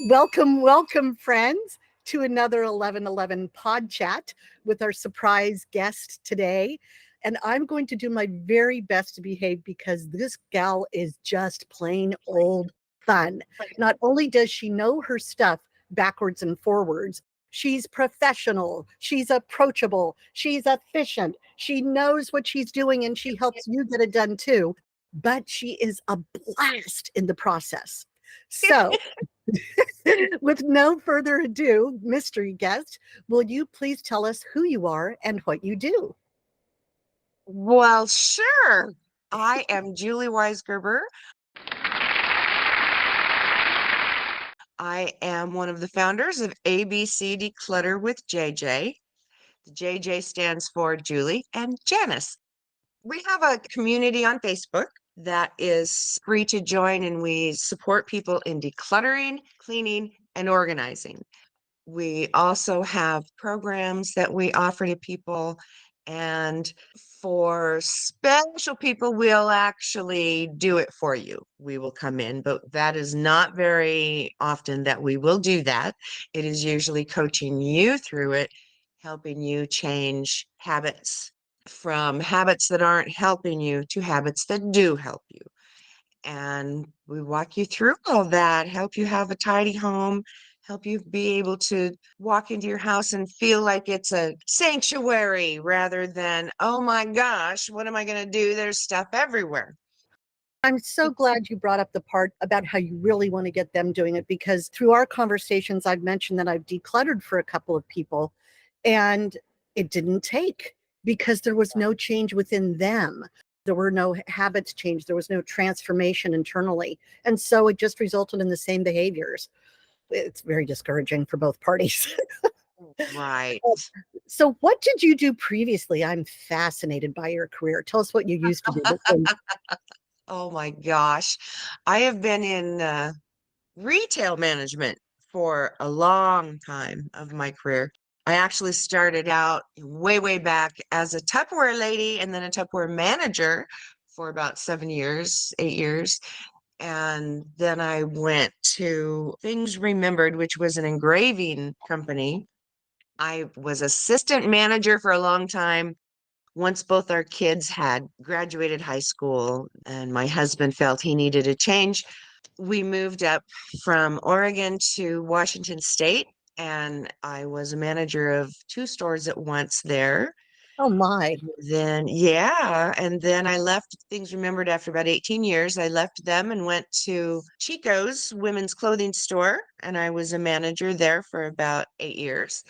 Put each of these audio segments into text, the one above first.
Welcome, welcome, friends, to another 1111 pod chat with our surprise guest today. And I'm going to do my very best to behave because this gal is just plain old fun. Not only does she know her stuff backwards and forwards, she's professional, she's approachable, she's efficient, she knows what she's doing, and she helps you get it done too. But she is a blast in the process. So, with no further ado, mystery guest, will you please tell us who you are and what you do? Well, sure. I am Julie Weisgerber. I am one of the founders of ABC Declutter with JJ. The JJ stands for Julie and Janice. We have a community on Facebook that is free to join, and we support people in decluttering, cleaning, and organizing. We also have programs that we offer to people, and for special people, we'll actually do it for you. We will come in, but that is not very often that we will do that. It is usually coaching you through it, helping you change habits from habits that aren't helping you to habits that do help you. And we walk you through all that, help you have a tidy home, help you be able to walk into your house and feel like it's a sanctuary rather than, oh my gosh, what am I going to do? There's stuff everywhere. I'm so glad you brought up the part about how you really want to get them doing it, because through our conversations, I've mentioned that I've decluttered for a couple of people and it didn't take because there was no change within them. There were no habits changed. There was no transformation internally. And so it just resulted in the same behaviors. It's very discouraging for both parties. Right. So what did you do previously? I'm fascinated by your career. Tell us what you used to do. Oh my gosh. I have been in retail management for a long time of my career. I actually started out way, way back as a Tupperware lady and then a Tupperware manager for about 7 years, 8 years. And then I went to Things Remembered, which was an engraving company. I was assistant manager for a long time. Once both our kids had graduated high school and my husband felt he needed a change, we moved up from Oregon to Washington State, and I was a manager of two stores at once there. Oh my. Then, yeah, and then I left Things Remembered after about 18 years. I left them and went to Chico's women's clothing store, and I was a manager there for about 8 years.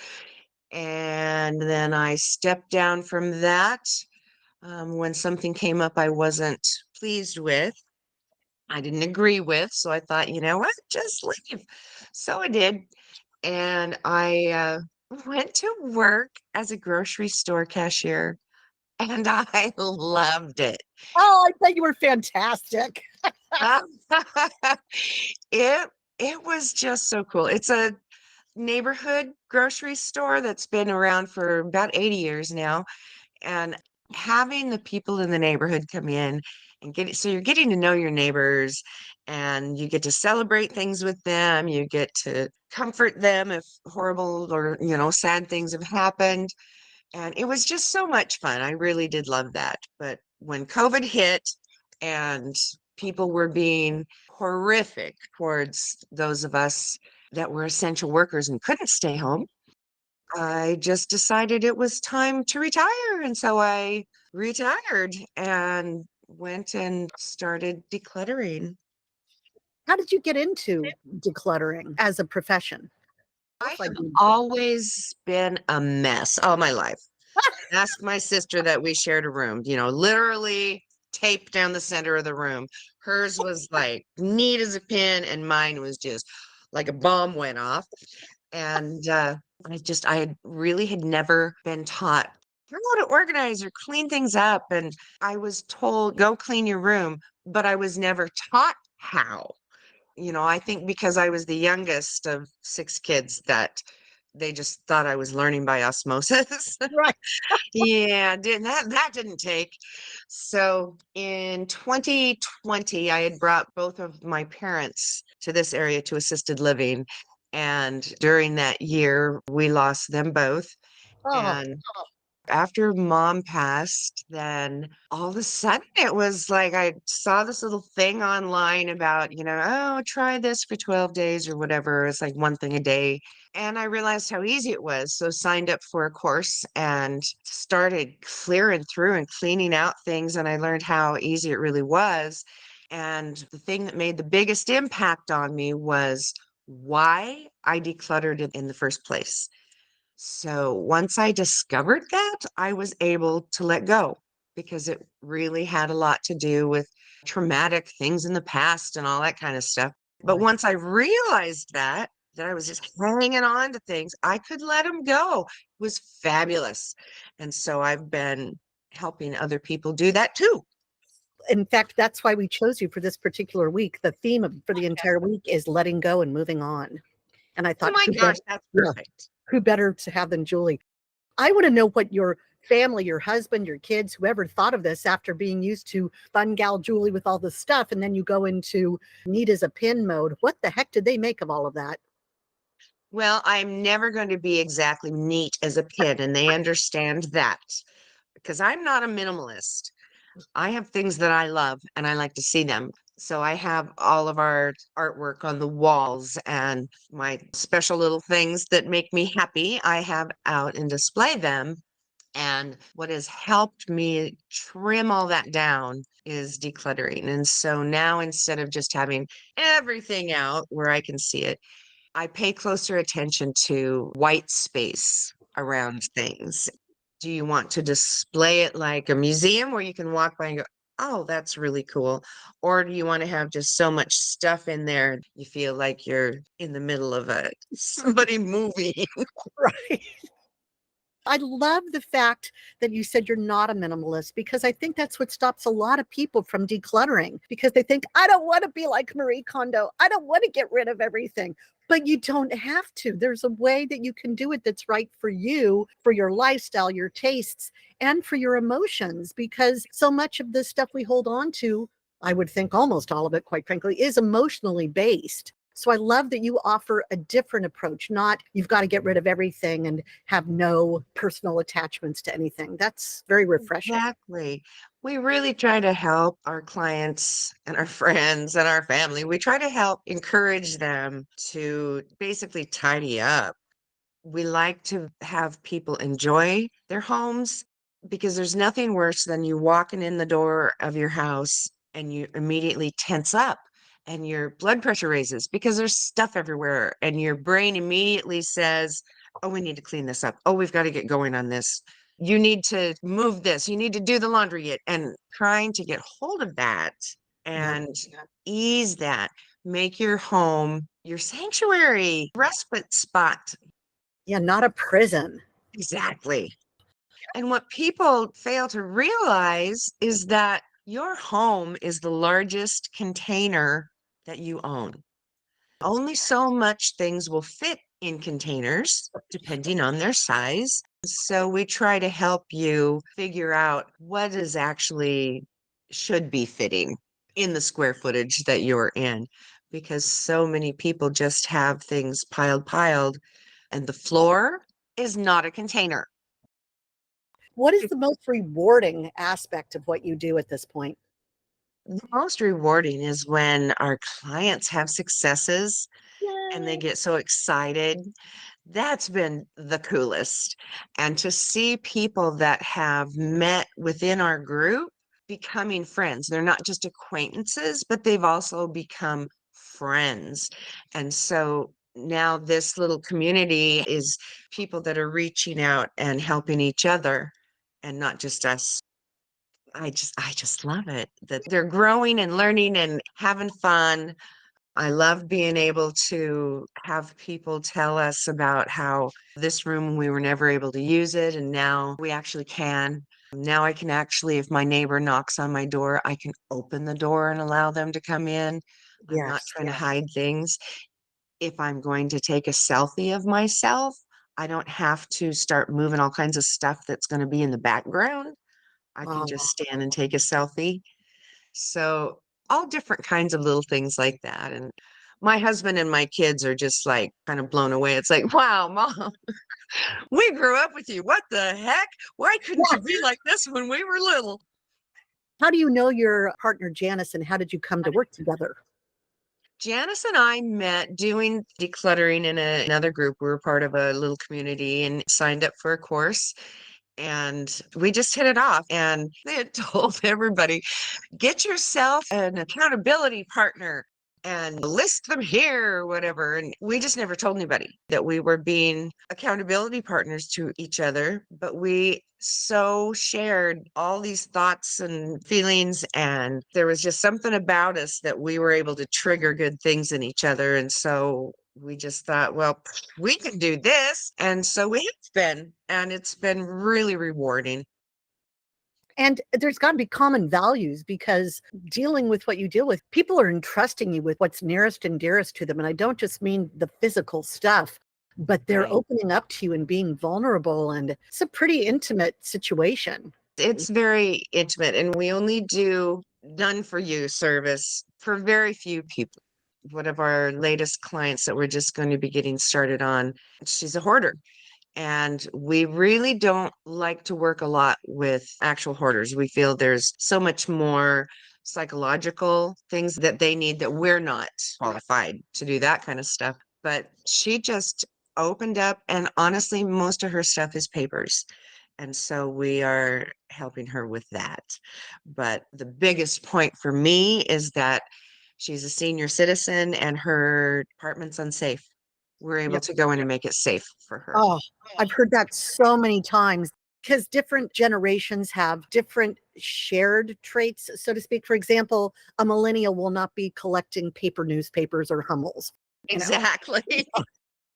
And then I stepped down from that when something came up I wasn't pleased with. I didn't agree with. So I thought, you know what, just leave. So I did. And I went to work as a grocery store cashier, and I loved it. Oh, I bet you were fantastic. it it was just so cool. It's a neighborhood grocery store that's been around for about 80 years now. And having the people in the neighborhood come in and so you're getting to know your neighbors, and you get to celebrate things with them. You get to comfort them if horrible or, sad things have happened. And it was just so much fun. I really did love that. But when COVID hit and people were being horrific towards those of us that were essential workers and couldn't stay home, I just decided it was time to retire. And so I retired and went and started decluttering. How did you get into decluttering as a profession? I have always been a mess all my life. Ask my sister that we shared a room, literally taped down the center of the room. Hers was like neat as a pin, and mine was just like a bomb went off. And I had never been taught how to organize or clean things up. And I was told, go clean your room, but I was never taught how. I think because I was the youngest of six kids that They just thought I was learning by osmosis. Right. Yeah, that didn't take. So in 2020, I had brought both of my parents to this area to assisted living. And during that year, we lost them both. Oh, And after mom passed, then all of a sudden it was like I saw this little thing online about, oh, try this for 12 days or whatever. It's like one thing a day. And I realized how easy it was. So signed up for a course and started clearing through and cleaning out things. And I learned how easy it really was. And the thing that made the biggest impact on me was why I decluttered it in the first place. So once I discovered that, I was able to let go because it really had a lot to do with traumatic things in the past and all that kind of stuff. But right. once I realized that I was just hanging on to things, I could let them go. It was fabulous. And so I've been helping other people do that too. In fact, that's why we chose you for this particular week. The theme for the entire week is letting go and moving on. And I Oh thought, my gosh, that's yeah, perfect. who better to have than Julie? I want to know what your family, your husband, your kids, whoever thought of this after being used to fun gal Julie with all this stuff. And then you go into neat as a pin mode. What the heck did they make of all of that? Well, I'm never going to be exactly neat as a pin, and they understand that because I'm not a minimalist. I have things that I love and I like to see them. So I have all of our artwork on the walls and my special little things that make me happy. I have out and display them. And what has helped me trim all that down is decluttering. And so now instead of just having everything out where I can see it, I pay closer attention to white space around things. Do you want to display it like a museum where you can walk by and go, oh, that's really cool? Or do you want to have just so much stuff in there you feel like you're in the middle of a somebody moving? Right. I love the fact that you said you're not a minimalist because I think that's what stops a lot of people from decluttering because they think, I don't want to be like Marie Kondo. I don't want to get rid of everything. But you don't have to. There's a way that you can do it that's right for you, for your lifestyle, your tastes, and for your emotions. Because so much of the stuff we hold on to, I would think almost all of it, quite frankly, is emotionally based. So I love that you offer a different approach, not you've got to get rid of everything and have no personal attachments to anything. That's very refreshing. Exactly. We really try to help our clients and our friends and our family. We try to help encourage them to basically tidy up. We like to have people enjoy their homes because there's nothing worse than you walking in the door of your house and you immediately tense up and your blood pressure raises because there's stuff everywhere and your brain immediately says, oh, we need to clean this up. Oh, we've got to get going on this. You need to move this. You need to do the laundry yet. And trying to get hold of that Yeah. and ease that, make your home your sanctuary, respite spot. Yeah, not a prison. Exactly. And what people fail to realize is that your home is the largest container that you own. Only so much things will fit in containers, depending on their size. So we try to help you figure out what is actually should be fitting in the square footage that you're in, because so many people just have things piled, and the floor is not a container. What is the most rewarding aspect of what you do at this point? The most rewarding is when our clients have successes and they Yay. get so excited. That's been the coolest. And to see people that have met within our group becoming friends, they're not just acquaintances, but they've also become friends. And so now this little community is people that are reaching out and helping each other and not just us. I just love it that they're growing and learning and having fun. I love being able to have people tell us about how this room we were never able to use it and now we actually can. Now I can actually, if my neighbor knocks on my door, I can open the door and allow them to come in. I'm not Yes. trying to hide things. If I'm going to take a selfie of myself, I don't have to start moving all kinds of stuff that's going to be in the background. I can just Wow. stand and take a selfie. So all different kinds of little things like that. And my husband and my kids are just like kind of blown away. It's like, wow, mom, we grew up with you. What the heck? Why couldn't you be like this when we were little? How do you know your partner, Janice, and how did you come to work together? Janice and I met doing decluttering in another group. We were part of a little community and signed up for a course. And we just hit it off. And they had told everybody, get yourself an accountability partner and list them here or whatever. And we just never told anybody that we were being accountability partners to each other, but we so shared all these thoughts and feelings. And there was just something about us that we were able to trigger good things in each other. And so we just thought, well, we can do this. And so we have been, and it's been really rewarding. And there's got to be common values because dealing with what you deal with, people are entrusting you with what's nearest and dearest to them. And I don't just mean the physical stuff, but they're Right. opening up to you and being vulnerable. And it's a pretty intimate situation. It's very intimate, and we only do done for you service for very few people. One of our latest clients that we're just going to be getting started on, she's a hoarder. And we really don't like to work a lot with actual hoarders. We feel there's so much more psychological things that they need that we're not qualified to do that kind of stuff. But she just opened up, and honestly, most of her stuff is papers. And so we are helping her with that. But the biggest point for me is that she's a senior citizen and her apartment's unsafe. We're able Yep. to go in and make it safe for her. Oh, I've heard that so many times because different generations have different shared traits, so to speak. For example, a millennial will not be collecting paper newspapers or Hummels. You know, Exactly.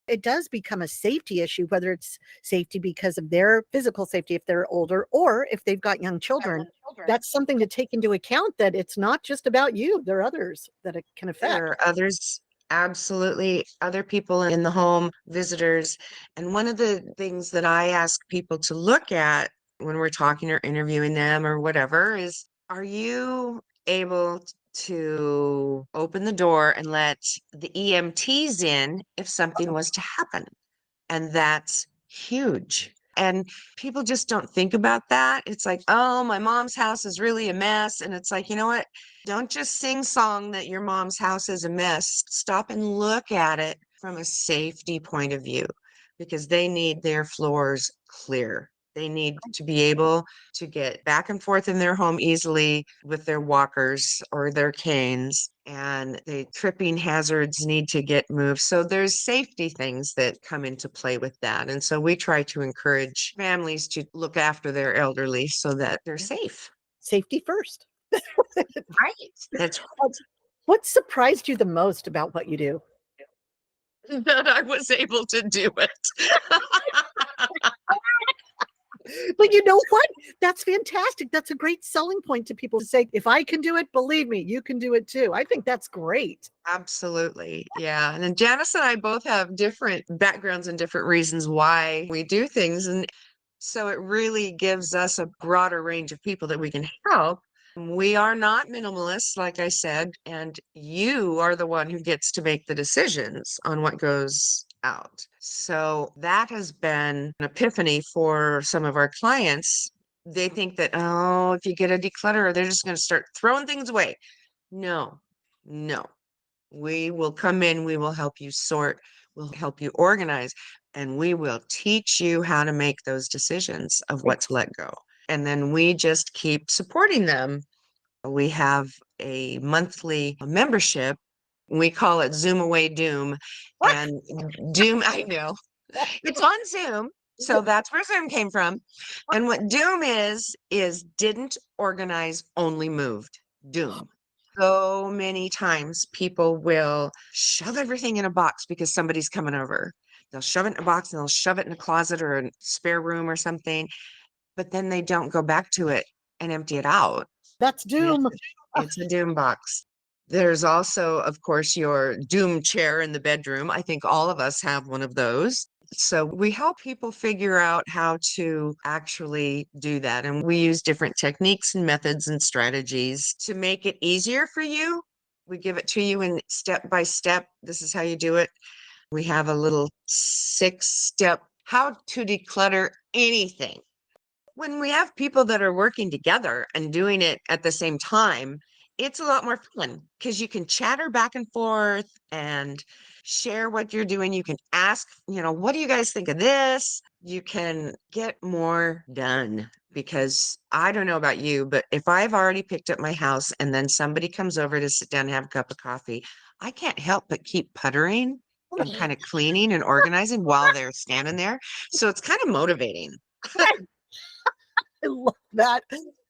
it does become a safety issue, whether it's safety because of their physical safety if they're older or if they've got young children. That's something to take into account that it's not just about you. There are others that it can There affect. are others, absolutely, other people in the home, visitors. And one of the things that I ask people to look at when we're talking or interviewing them or whatever is, are you able to open the door and let the EMTs in if something was to happen? And that's huge. And people just don't think about that. It's like, oh, my mom's house is really a mess. And it's like, you know what? Don't just sing song that your mom's house is a mess. Stop and look at it from a safety point of view because they need their floors clear. They need to be able to get back and forth in their home easily with their walkers or their canes, and the tripping hazards need to get moved. So there's safety things that come into play with that. And so we try to encourage families to look after their elderly so that they're safe. Safety first. Right. That's What surprised you the most about what you do? that I was able to do it. But you know what? That's fantastic. That's a great selling point to people to say, if I can do it, believe me, you can do it too. I think that's great. Absolutely. Yeah. And then Janice and I both have different backgrounds and different reasons why we do things. And so it really gives us a broader range of people that we can help. We are not minimalists, like I said, and you are the one who gets to make the decisions on what goes out. So that has been an epiphany for some of our clients. They think that, oh, if you get a declutterer, they're just going to start throwing things away. No, no. We will come in, we will help you sort, we'll help you organize, and we will teach you how to make those decisions of what to let go. And then we just keep supporting them. We have a monthly membership. We call it Zoom Away Doom. And Doom, I know, it's on Zoom. So that's where Zoom came from. And what Doom is didn't organize, only moved. Doom. So many times people will shove everything in a box because somebody's coming over. They'll shove it in a box and they'll shove it in a closet or a spare room or something, but then they don't go back to it and empty it out. That's And doom. it's a doom box. There's also, of course, your doom chair in the bedroom. I think all of us have one of those. So we help people figure out how to actually do that. And we use different techniques and methods and strategies to make it easier for you. We give it to you in step by step. This is how you do it. We have a little 6-step how to declutter anything. When we have people that are working together and doing it at the same time, it's a lot more fun because you can chatter back and forth and share what you're doing. You can ask, what do you guys think of this? You can get more done because I don't know about you, but if I've already picked up my house and then somebody comes over to sit down and have a cup of coffee, I can't help but keep puttering and kind of cleaning and organizing while they're standing there. So it's kind of motivating. I love that.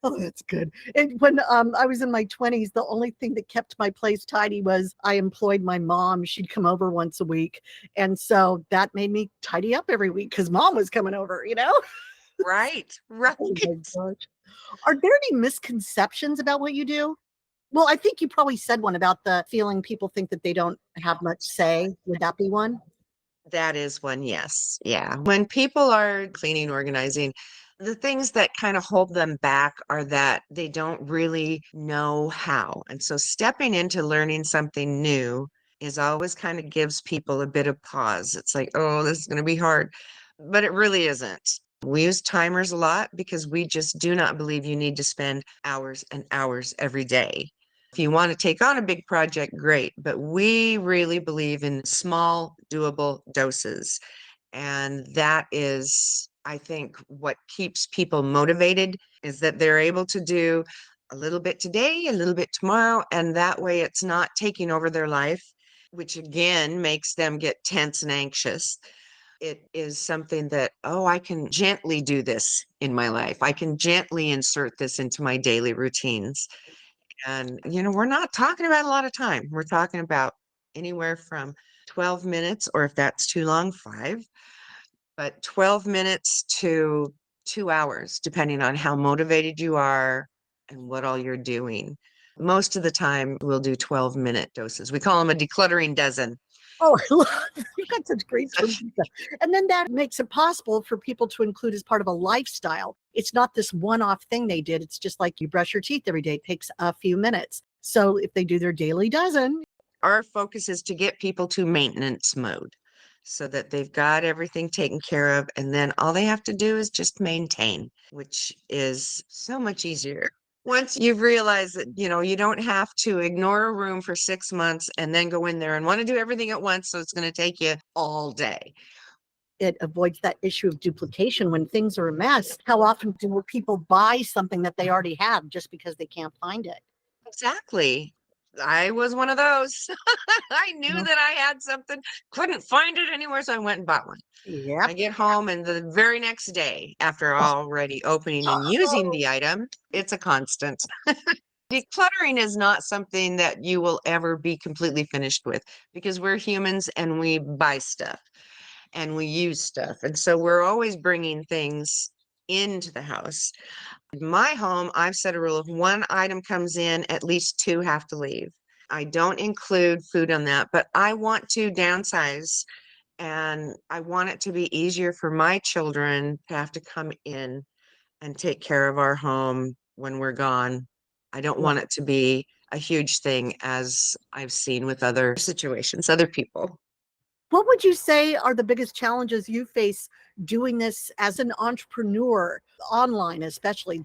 Oh, that's good. And when I was in my 20s, the only thing that kept my place tidy was I employed my mom. She'd come over once a week. And so that made me tidy up every week because mom was coming over, Right, right. Oh my gosh. Are there any misconceptions about what you do? Well, I think you probably said one about the feeling people think that they don't have much say. Would that be one? That is one, yes. Yeah. When people are cleaning, organizing, the things that kind of hold them back are that they don't really know how. And so stepping into learning something new is always kind of gives people a bit of pause. It's like, oh, this is going to be hard, but it really isn't. We use timers a lot because we just do not believe you need to spend hours and hours every day. If you want to take on a big project, great, but we really believe in small, doable doses. And that is, I think, what keeps people motivated is that they're able to do a little bit today, a little bit tomorrow, and that way it's not taking over their life, which again makes them get tense and anxious. It is something that, oh, I can gently do this in my life. I can gently insert this into my daily routines. And, we're not talking about a lot of time. We're talking about anywhere from 12 minutes, or if that's too long, 5, but 12 minutes to 2 hours, depending on how motivated you are and what all you're doing. Most of the time, we'll do 12-minute doses. We call them a decluttering dozen. Oh, I love you've got such great terms. And then that makes it possible for people to include as part of a lifestyle. It's not this one-off thing they did. It's just like you brush your teeth every day. It takes a few minutes. So if they do their daily dozen, Our focus is to get people to maintenance mode so that they've got everything taken care of. And then all they have to do is just maintain, which is so much easier. Once you've realized that, you don't have to ignore a room for 6 months and then go in there and want to do everything at once. So it's going to take you all day. it avoids that issue of duplication when things are a mess. How often do people buy something that they already have just because they can't find it? Exactly. I was one of those. I knew Yeah. that I had something, couldn't find it anywhere, so I went and bought one. I Yep. get home, and the very next day, after already opening and using the item, it's a constant. Decluttering is not something that you will ever be completely finished with because we're humans and we buy stuff and we use stuff. And so we're always bringing things into the house. In my home, I've set a rule if one item comes in, at least 2 have to leave. I don't include food on that, but I want to downsize and I want it to be easier for my children to have to come in and take care of our home when we're gone. I don't want it to be a huge thing as I've seen with other situations, other people. What would you say are the biggest challenges you face doing this as an entrepreneur, online especially?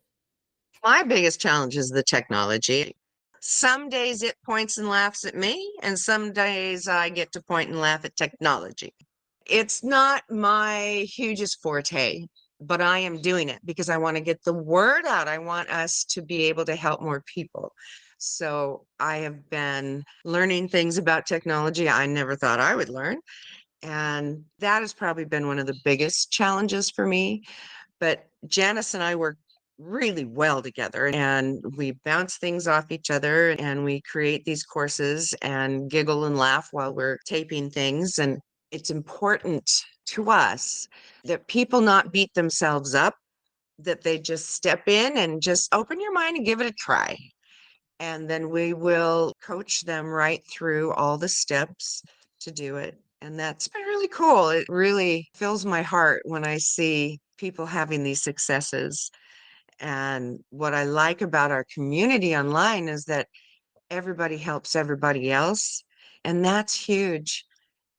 My biggest challenge is the technology. Some days it points and laughs at me, and some days I get to point and laugh at technology. It's not my hugest forte, but I am doing it because I want to get the word out. I want us to be able to help more people. So I have been learning things about technology I never thought I would learn. And that has probably been one of the biggest challenges for me. But Janice and I work really well together and we bounce things off each other and we create these courses and giggle and laugh while we're taping things. And it's important to us that people not beat themselves up, that they just step in and just open your mind and give it a try. And then we will coach them right through all the steps to do it. And that's been really cool. It really fills my heart when I see people having these successes. And what I like about our community online is that everybody helps everybody else. And that's huge.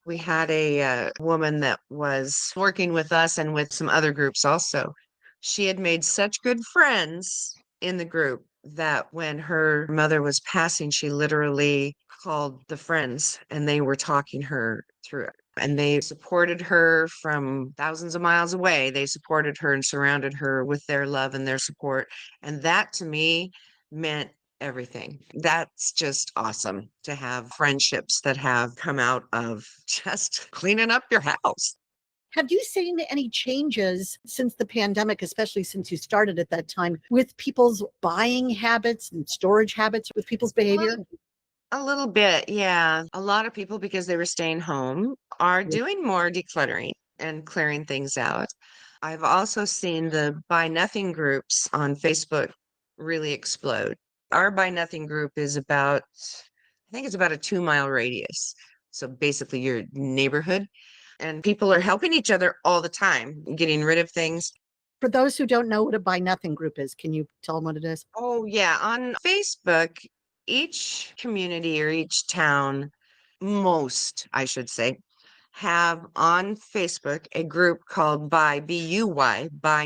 We had a woman that was working with us and with some other groups also. She had made such good friends in the group that when her mother was passing, she literally called the friends and they were talking her through it. And they supported her from thousands of miles away. They supported her and surrounded her with their love and their support. And that to me meant everything. That's just awesome to have friendships that have come out of just cleaning up your house. Have you seen any changes since the pandemic, especially since you started at that time, with people's buying habits and storage habits, with people's A behavior? little, a little bit, yeah. A lot of people, because they were staying home, are doing more decluttering and clearing things out. I've also seen the Buy Nothing groups on Facebook really explode. Our Buy Nothing group is about, I think it's about a 2 mile radius. So basically, your neighborhood. And people are helping each other all the time, getting rid of things. For those who don't know what a Buy Nothing group is, can you tell them what it is? Oh, yeah. On Facebook, each community or each town, most, I should say, have on Facebook a group called Buy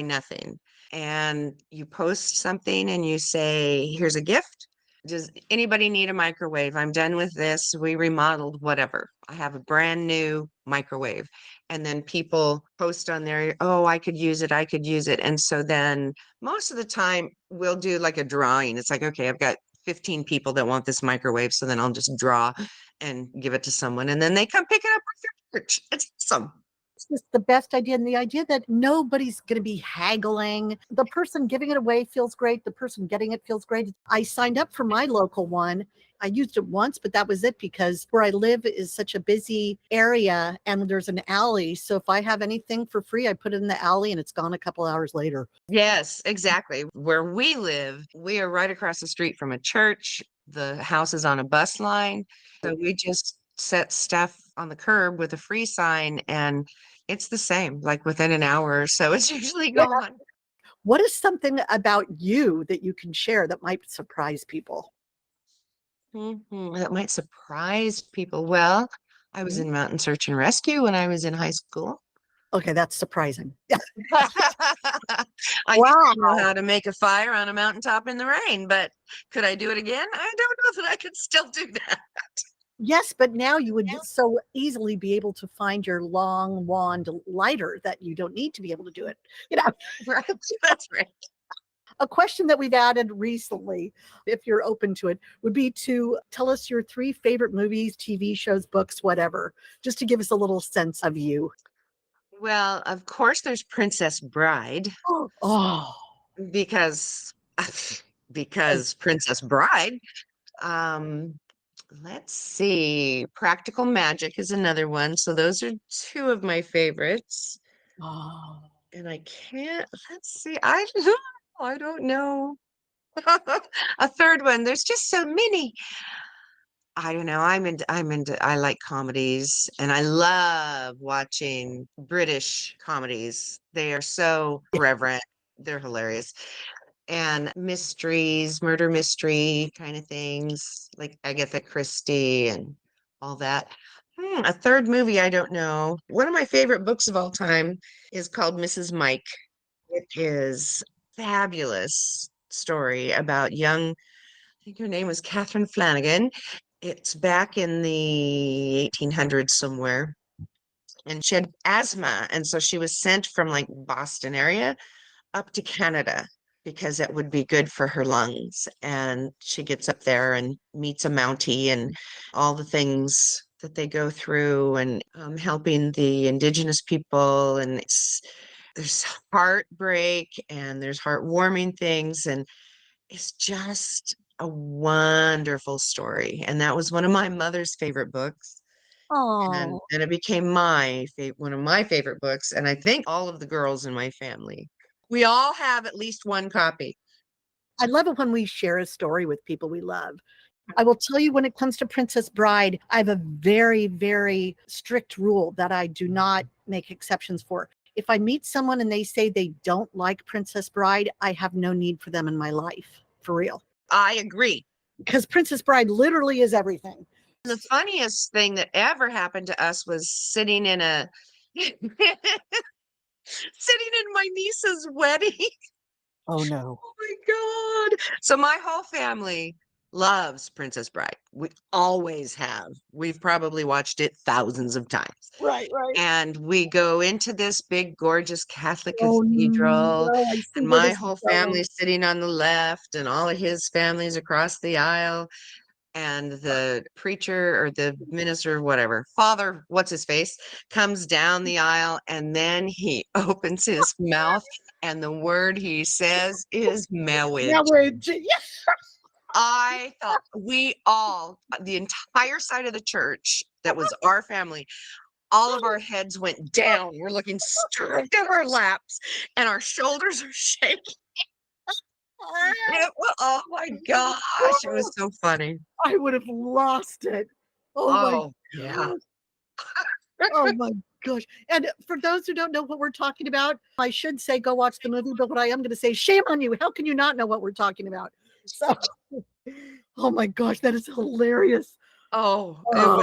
Nothing. And you post something and you say, here's a gift. Does anybody need a microwave? I'm done with this. We remodeled whatever. I have a brand new microwave. And then people post on there, oh, I could use it. I could use it. And so then most of the time we'll do like a drawing. It's like, okay, I've got 15 people that want this microwave. So then I'll just draw and give it to someone. And then they come pick it up at their church. It's awesome. It's just the best idea. And the idea that nobody's going to be haggling. The person giving it away feels great. The person getting it feels great. I signed up for my local one. I used it once, but that was it because where I live is such a busy area and there's an alley. So if I have anything for free, I put it in the alley and it's gone a couple hours later. Yes, exactly. Where we live, we are right across the street from a church. The house is on a bus line. So we just set stuff on the curb with a free sign and it's the same, like within an hour or so, it's usually Yeah. gone. What is something about you that you can share that might surprise people? That might surprise people. Well, I was Mhm. in mountain search and rescue when I was in high school. Okay, that's surprising. Yeah. I used to know Wow. how to make a fire on a mountaintop in the rain, but could I do it again? I don't know that I could still do that. Yes, but now you would so easily be able to find your long wand lighter that you don't need to be able to do it. You know, Right. That's right. a question that we've added recently, if you're open to it, would be to tell us your three favorite movies, TV shows, books, whatever, just to give us a little sense of you. Well, of course, there's Princess Bride Oh, because because Princess Bride. Um, let's see. Practical Magic is another one. So those are two of my favorites. oh. And I can't, let's see. I don't know. A third one. There's just so many. I don't know. I like comedies and I love watching British comedies. They are so reverent. They're hilarious. And mysteries, murder mystery kind of things, like Agatha Christie and all that. A third movie, I don't know. One of my favorite books of all time is called Mrs. Mike. It is fabulous story about young, I think her name was Catherine Flanagan. It's back in the 1800s somewhere. And she had asthma. And so she was sent from like Boston area up to Canada because it would be good for her lungs. And she gets up there and meets a Mountie and all the things that they go through and helping the indigenous people. And there's heartbreak and there's heartwarming things. And it's just a wonderful story. And that was one of my mother's favorite books. And Oh, and it became one of my favorite books. And I think all of the girls in my family, we all have at least one copy. I love it when we share a story with people we love. I will tell you, when it comes to Princess Bride, I have a very, very strict rule that I do not make exceptions for. If I meet someone and they say they don't like Princess Bride, I have no need for them in my life, for real. I agree. Because Princess Bride literally is everything. The funniest thing that ever happened to us was sitting in my niece's wedding. Oh no. Oh my God. So my whole family loves Princess Bride. We always have. We've probably watched it thousands of times. Right, right. And we go into this big, gorgeous Catholic Oh cathedral, no, I see and where my this is whole going. family's sitting on the left, and all of his family's across the aisle. And the preacher or the minister, whatever, Father, what's his face, comes down the aisle, and then he opens his mouth, and the word he says is marriage. Marriage. Yes. I thought the entire side of the church that was our family, all of our heads went down. We're looking straight at our laps, and our shoulders are shaking. Oh my gosh, it was so funny. I would have lost it. Oh my Oh, yeah. gosh. Oh my gosh. And for those who don't know what we're talking about, I should say go watch the movie, but what I am going to say, shame on you. How can you not know what we're talking about? So, oh my gosh, that is hilarious. Oh, it Oh,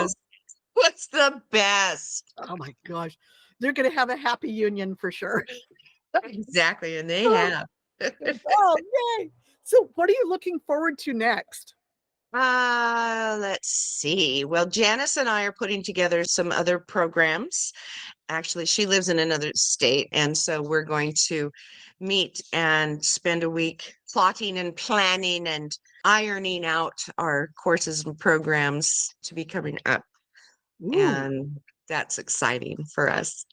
was the best. oh my gosh. They're going to have a happy union for sure. Exactly, and they Oh, have. oh, yay. So, what are you looking forward to next? Let's see. Well, Janice and I are putting together some other programs. Actually, she lives in another state, and so we're going to meet and spend a week plotting and planning and ironing out our courses and programs to be coming up. Ooh, And that's exciting for us.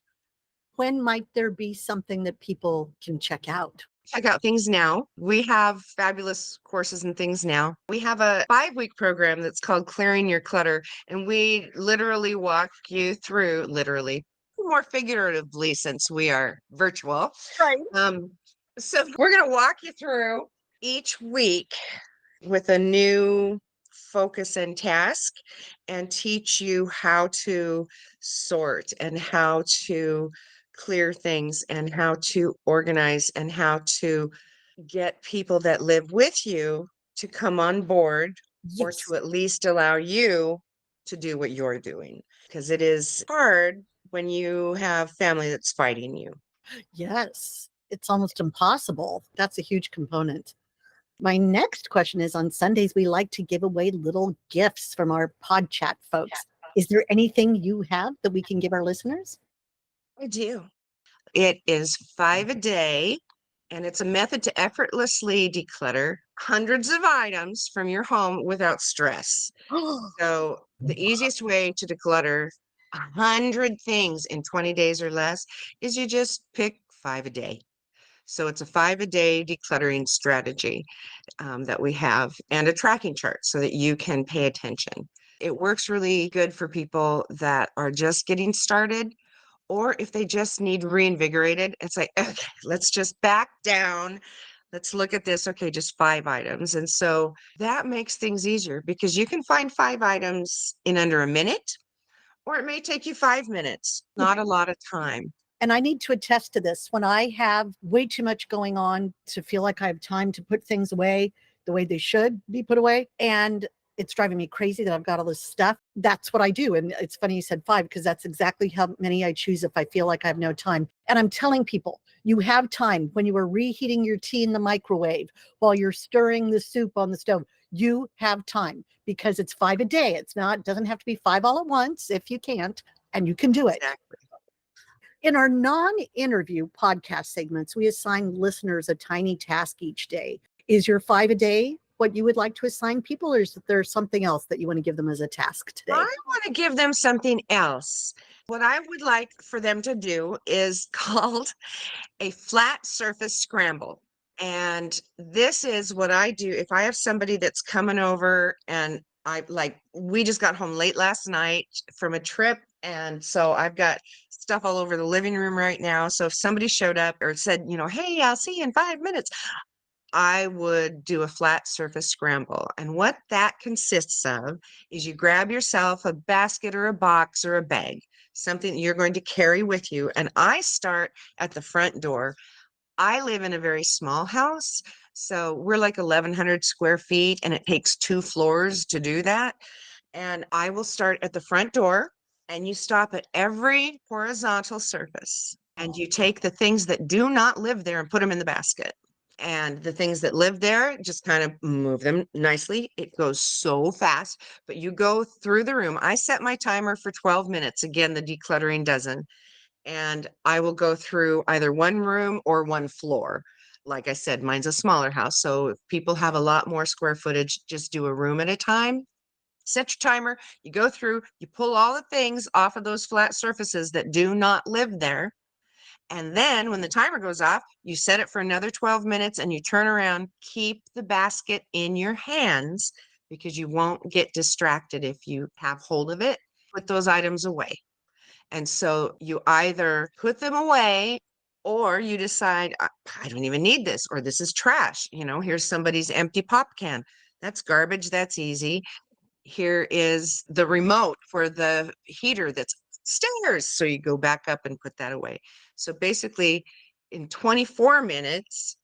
when might there be something that people can check out? Check out Things Now. We have fabulous courses and things now. We have a 5-week program that's called Clearing Your Clutter, and we literally walk you through, literally, more figuratively since we are virtual. Right. Um, so we're going to walk you through each week with a new focus and task and teach you how to sort and how to clear things and how to organize and how to get people that live with you to come on board or Yes. to at least allow you to do what you're doing, because it is hard when you have family that's fighting you. Yes. It's almost impossible. That's a huge component. My next question is, on Sundays, we like to give away little gifts from our pod chat folks. Is there anything you have that we can give our listeners? I do. It is 5 a day, and it's a method to effortlessly declutter hundreds of items from your home without stress. So the easiest way to declutter 100 things in 20 days or less is you just pick 5 a day. So it's a 5 a day decluttering strategy that we have, and a tracking chart so that you can pay attention. It works really good for people that are just getting started, or if they just need reinvigorated. It's like, okay, let's just back down. Let's look at this. Okay, just 5 items. And so that makes things easier because you can find 5 items in under a minute, or it may take you 5 minutes, not a lot of time. And I need to attest to this. When I have way too much going on to feel like I have time to put things away the way they should be put away, and it's driving me crazy that I've got all this stuff, that's what I do. And it's funny you said 5, because that's exactly how many I choose if I feel like I have no time. And I'm telling people, you have time when you are reheating your tea in the microwave, while you're stirring the soup on the stove. You have time, because it's 5 a day. Doesn't have to be 5 all at once if you can't, and you can do it. Exactly. In our non-interview podcast segments, we assign listeners a tiny task each day. Is your 5 a day what you would like to assign people, or is there something else that you want to give them as a task today? I want to give them something else. What I would like for them to do is called a flat surface scramble. And this is what I do if I have somebody that's coming over, and we just got home late last night from a trip. And so I've got stuff all over the living room right now. So if somebody showed up or said, hey, I'll see you in 5 minutes, I would do a flat surface scramble. And what that consists of is you grab yourself a basket or a box or a bag, something that you're going to carry with you. And I start at the front door. I live in a very small house. So we're like 1,100 square feet, and it takes 2 floors to do that. And I will start at the front door, and you stop at every horizontal surface. And you take the things that do not live there and put them in the basket. And the things that live there, just kind of move them nicely. It goes so fast, but you go through the room. I set my timer for 12 minutes. Again, the decluttering doesn't. And I will go through either one room or one floor. Like I said, mine's a smaller house. So if people have a lot more square footage, just do a room at a time. Set your timer, you go through, you pull all the things off of those flat surfaces that do not live there. And then when the timer goes off, you set it for another 12 minutes and you turn around, keep the basket in your hands because you won't get distracted if you have hold of it. Put those items away. And so you either put them away or you decide, I don't even need this, or this is trash. Here's somebody's empty pop can. That's garbage. That's easy. Here is the remote for the heater that's upstairs. So you go back up and put that away. So basically, in 24 minutes,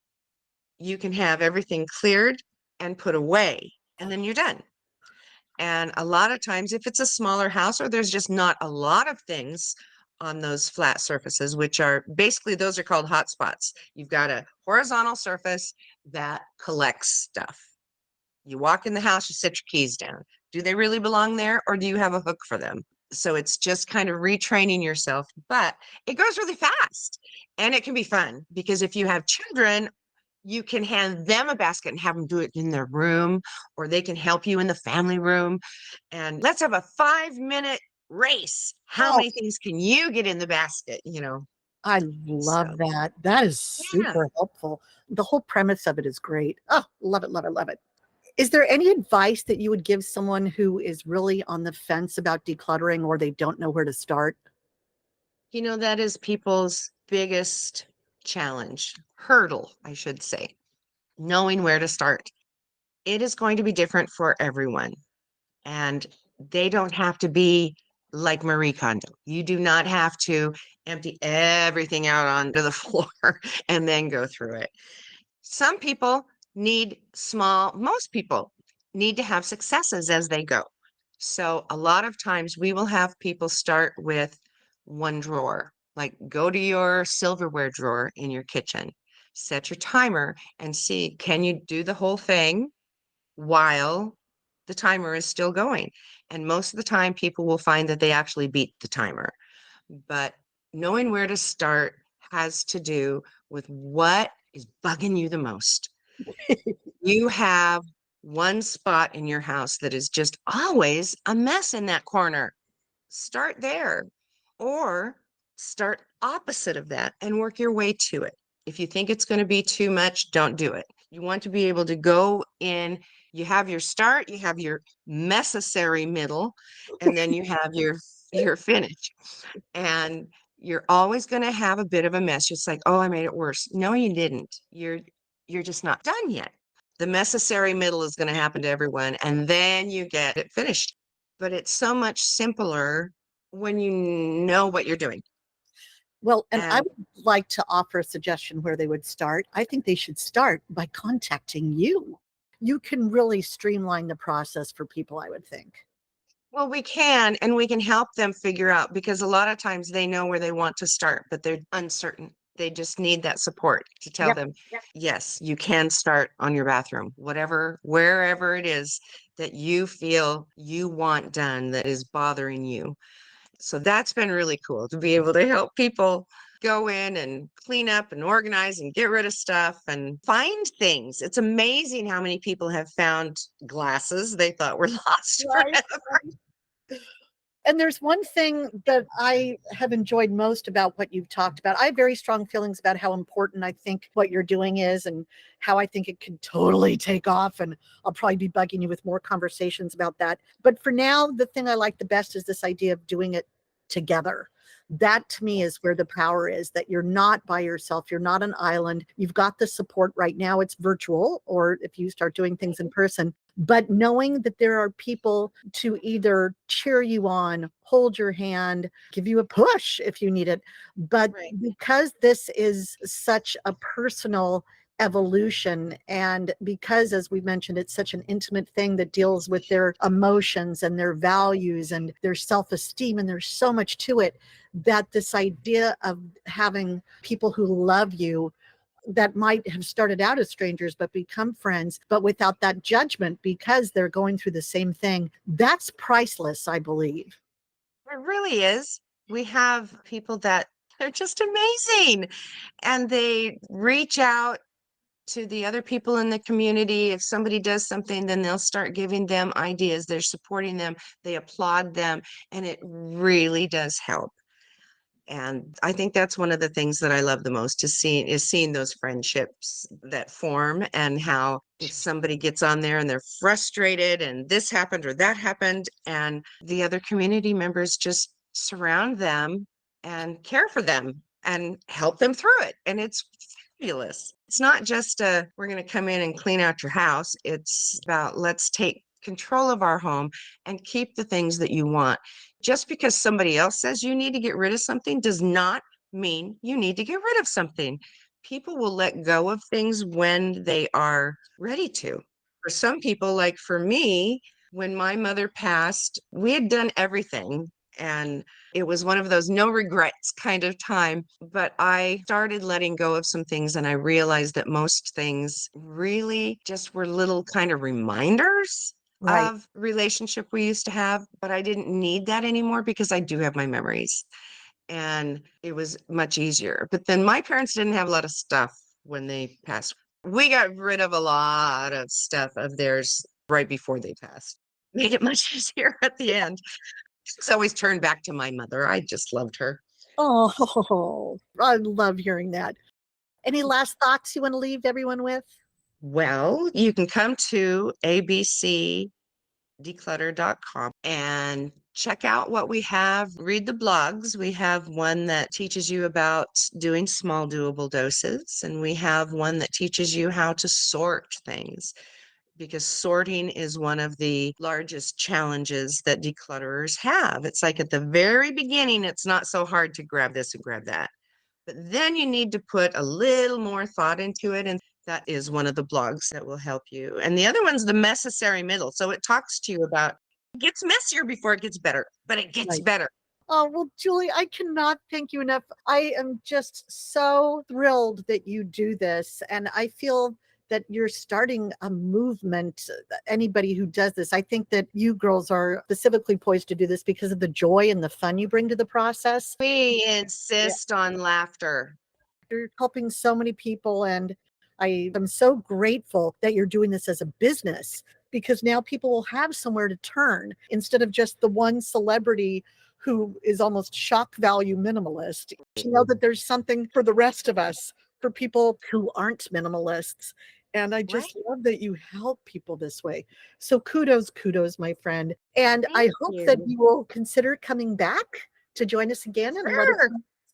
you can have everything cleared and put away, and then you're done. And a lot of times, if it's a smaller house or there's just not a lot of things on those flat surfaces, which are basically, those are called hotspots. You've got a horizontal surface that collects stuff. You walk in the house, you set your keys down. Do they really belong there, or do you have a hook for them? So it's just kind of retraining yourself, but it goes really fast and it can be fun because if you have children, you can hand them a basket and have them do it in their room, or they can help you in the family room. And let's have a 5-minute race. How Oh, many things can you get in the basket? I So love that. That is yeah. super helpful. The whole premise of it is great. Oh, love it, love it, love it. Is there any advice that you would give someone who is really on the fence about decluttering or they don't know where to start? That is people's biggest challenge, hurdle, I should say, knowing where to start. It is going to be different for everyone. And they don't have to be like Marie Kondo. You do not have to empty everything out onto the floor and then go through it. Some people most people need to have successes as they go. So a lot of times we will have people start with one drawer, like go to your silverware drawer in your kitchen, set your timer and see, can you do the whole thing while the timer is still going? And most of the time, people will find that they actually beat the timer. But knowing where to start has to do with what is bugging you the most. You have one spot in your house that is just always a mess in that corner. Start there, or start opposite of that and work your way to it. If you think it's going to be too much, don't do it. You want to be able to go in. You have your start, you have your necessary middle, and then you have your finish. And you're always going to have a bit of a mess. It's like, oh, I made it worse. No, you didn't. You're just not done yet. The necessary middle is going to happen to everyone, and then you get it finished. But it's so much simpler when you know what you're doing. Well, and I And would like to offer a suggestion where they would start. I think they should start by contacting you. You can really streamline the process for people, I would think. well, we can, and we can help them figure out because a lot of times they know where they want to start, but they're uncertain. They just need that support to tell Yep. them, yes, you can start on your bathroom, wherever it is that you feel you want done that is bothering you. So that's been really cool to be able to help people go in and clean up and organize and get rid of stuff and find things. It's amazing how many people have found glasses they thought were lost Right. forever. And there's one thing that I have enjoyed most about what you've talked about. I have very strong feelings about how important I think what you're doing is and how I think it could totally take off. And I'll probably be bugging you with more conversations about that. But for now, the thing I like the best is this idea of doing it together. That to me is where the power is, that you're not by yourself. You're not an island. You've got the support right now. It's virtual, or if you start doing things in person, but knowing that there are people to either cheer you on, hold your hand, give you a push if you need it. But Right. because this is such a personal evolution, and because, as we mentioned, it's such an intimate thing that deals with their emotions and their values and their self-esteem, and there's so much to it, that this idea of having people who love you, that might have started out as strangers but become friends, but without that judgment because they're going through the same thing, that's priceless, I believe. It really is. We have people that they're just amazing, and they reach out to the other people in the community. If somebody does something, then they'll start giving them ideas. They're supporting them, they applaud them, and it really does help. And I think that's one of the things that I love the most, is seeing those friendships that form, and how if somebody gets on there and they're frustrated and this happened or that happened, and the other community members just surround them and care for them and help them through it. And it's fabulous. It's not just we're going to come in and clean out your house. It's about, let's take control of our home and keep the things that you want. Just because somebody else says you need to get rid of something does not mean you need to get rid of something. People will let go of things when they are ready to. For some people, like for me, when my mother passed, we had done everything, and it was one of those no regrets kind of time. But I started letting go of some things, and I realized that most things really just were little kind of reminders Right. of relationship we used to have, but I didn't need that anymore because I do have my memories, and it was much easier. But then my parents didn't have a lot of stuff when they passed. We got rid of a lot of stuff of theirs right before they passed. Made it much easier at the end. It's always turned back to my mother. I just loved her. Oh, I love hearing that. Any last thoughts you want to leave everyone with? Well, you can come to abcdeclutter.com and check out what we have. Read the blogs. We have one that teaches you about doing small doable doses, and we have one that teaches you how to sort things, because sorting is one of the largest challenges that declutterers have. It's like at the very beginning, it's not so hard to grab this and grab that. But then you need to put a little more thought into it. And that is one of the blogs that will help you. And the other one's the necessary middle. So it talks to you about, it gets messier before it gets better, but it gets Right. better. Oh, well, Julie, I cannot thank you enough. I am just so thrilled that you do this. And I feel that you're starting a movement. Anybody who does this, I think that you girls are specifically poised to do this because of the joy and the fun you bring to the process. We Yeah. insist on laughter. You're helping so many people, and I am so grateful that you're doing this as a business, because now people will have somewhere to turn instead of just the one celebrity who is almost shock value minimalist. To know that there's something for the rest of us, for people who aren't minimalists. And I Right. just love that you help people this way. So kudos, my friend. And Thank I hope that you. you will consider coming back to join us again and let us. Sure.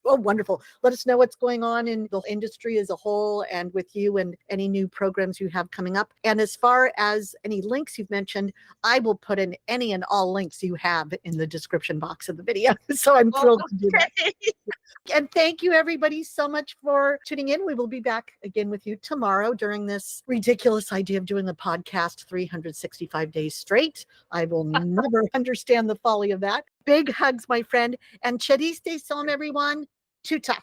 Oh, wonderful. Let us know what's going on in the industry as a whole, and with you, and any new programs you have coming up. And as far as any links you've mentioned, I will put in any and all links you have in the description box of the video. So I'm thrilled to do that. Okay. And thank you, everybody, so much for tuning in. We will be back again with you tomorrow during this ridiculous idea of doing the podcast 365 days straight. I will never understand the folly of that. Big hugs, my friend. And Chariste son, everyone. Tuta.